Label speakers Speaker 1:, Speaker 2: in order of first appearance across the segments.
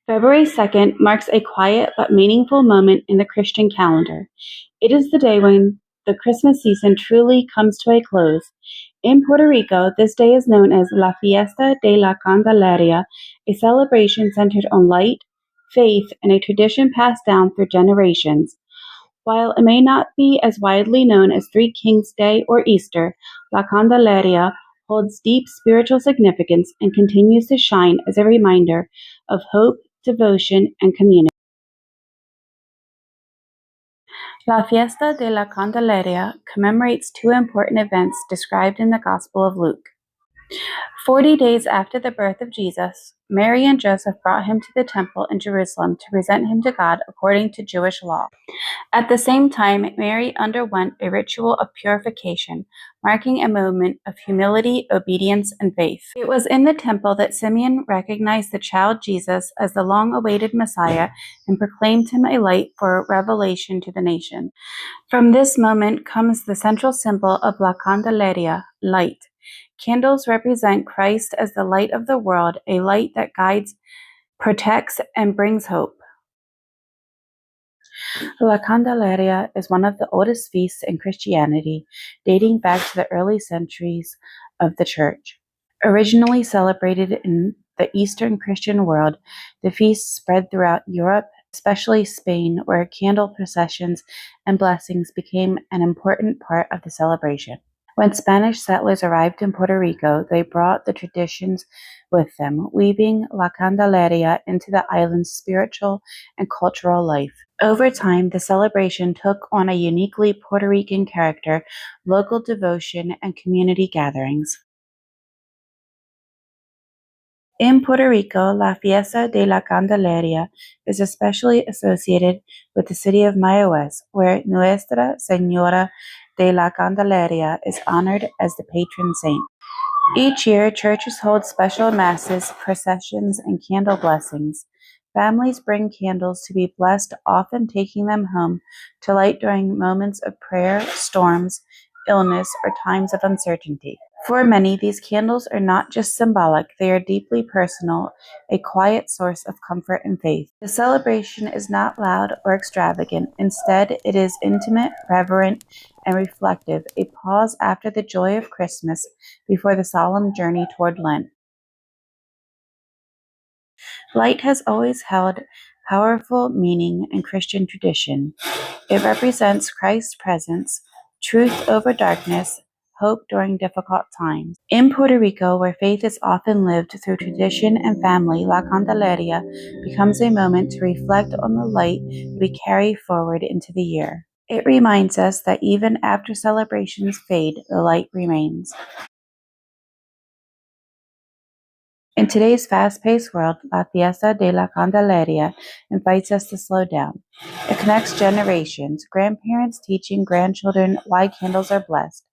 Speaker 1: February 2nd marks a quiet but meaningful moment in the Christian calendar. It is the day when the Christmas season truly comes to a close. In Puerto Rico, this day is known as La Fiesta de la Candelaria, a celebration centered on light, faith, and a tradition passed down through generations. While it may not be as widely known as Three Kings Day or Easter, La Candelaria holds deep spiritual significance and continues to shine as a reminder of hope, devotion, and community. La Fiesta de la Candelaria commemorates two important events described in the Gospel of Luke. 40 days after the birth of Jesus, Mary and Joseph brought him to the temple in Jerusalem to present him to God according to Jewish law. At the same time, Mary underwent a ritual of purification, marking a moment of humility, obedience, and faith. It was in the temple that Simeon recognized the child Jesus as the long-awaited Messiah and proclaimed him a light for revelation to the nation. From this moment comes the central symbol of La Candelaria, light. Candles represent Christ as the light of the world, a light that guides, protects, and brings hope. La Candelaria is one of the oldest feasts in Christianity, dating back to the early centuries of the Church. Originally celebrated in the Eastern Christian world, the feast spread throughout Europe, especially Spain, where candle processions and blessings became an important part of the celebration. When Spanish settlers arrived in Puerto Rico, they brought the traditions with them, weaving La Candelaria into the island's spiritual and cultural life. Over time, the celebration took on a uniquely Puerto Rican character, local devotion, and community gatherings. In Puerto Rico, La Fiesta de la Candelaria is especially associated with the city of Mayaguez, where Nuestra Señora de la Candelaria is honored as the patron saint. Each year, churches hold special masses, processions, and candle blessings. Families bring candles to be blessed, often taking them home to light during moments of prayer, storms, illness, or times of uncertainty. For many, these candles are not just symbolic, they are deeply personal, a quiet source of comfort and faith. The celebration is not loud or extravagant. Instead, it is intimate, reverent, and reflective, a pause after the joy of Christmas before the solemn journey toward Lent. Light has always held powerful meaning in Christian tradition. It represents Christ's presence, truth over darkness, hope during difficult times. In Puerto Rico, where faith is often lived through tradition and family, La Candelaria becomes a moment to reflect on the light we carry forward into the year. It reminds us that even after celebrations fade, the light remains. In today's fast-paced world, La Fiesta de la Candelaria invites us to slow down. It connects generations, grandparents teaching grandchildren why candles are blessed,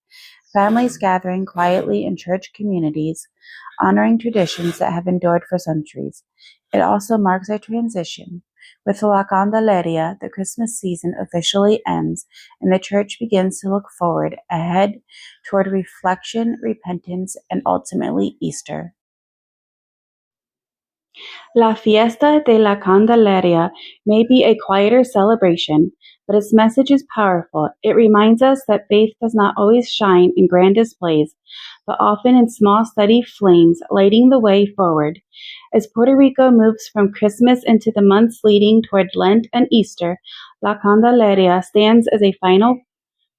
Speaker 1: families gathering quietly in church communities, honoring traditions that have endured for centuries. It also marks a transition. With La Candelaria, the Christmas season officially ends, and the church begins to look forward, ahead toward reflection, repentance, and ultimately Easter. La Fiesta de la Candelaria may be a quieter celebration, but its message is powerful. It reminds us that faith does not always shine in grand displays, but often in small, steady flames, lighting the way forward. As Puerto Rico moves from Christmas into the months leading toward Lent and Easter, La Candelaria stands as a final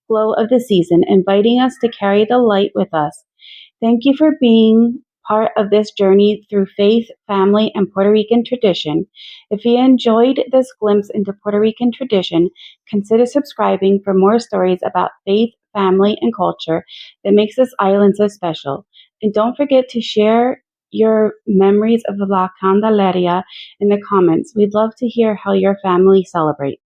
Speaker 1: glow of the season, inviting us to carry the light with us. Thank you for being part of this journey through faith, family, and Puerto Rican tradition. If you enjoyed this glimpse into Puerto Rican tradition, consider subscribing for more stories about faith, family, and culture that makes this island so special. And don't forget to share your memories of La Candelaria in the comments. We'd love to hear how your family celebrates.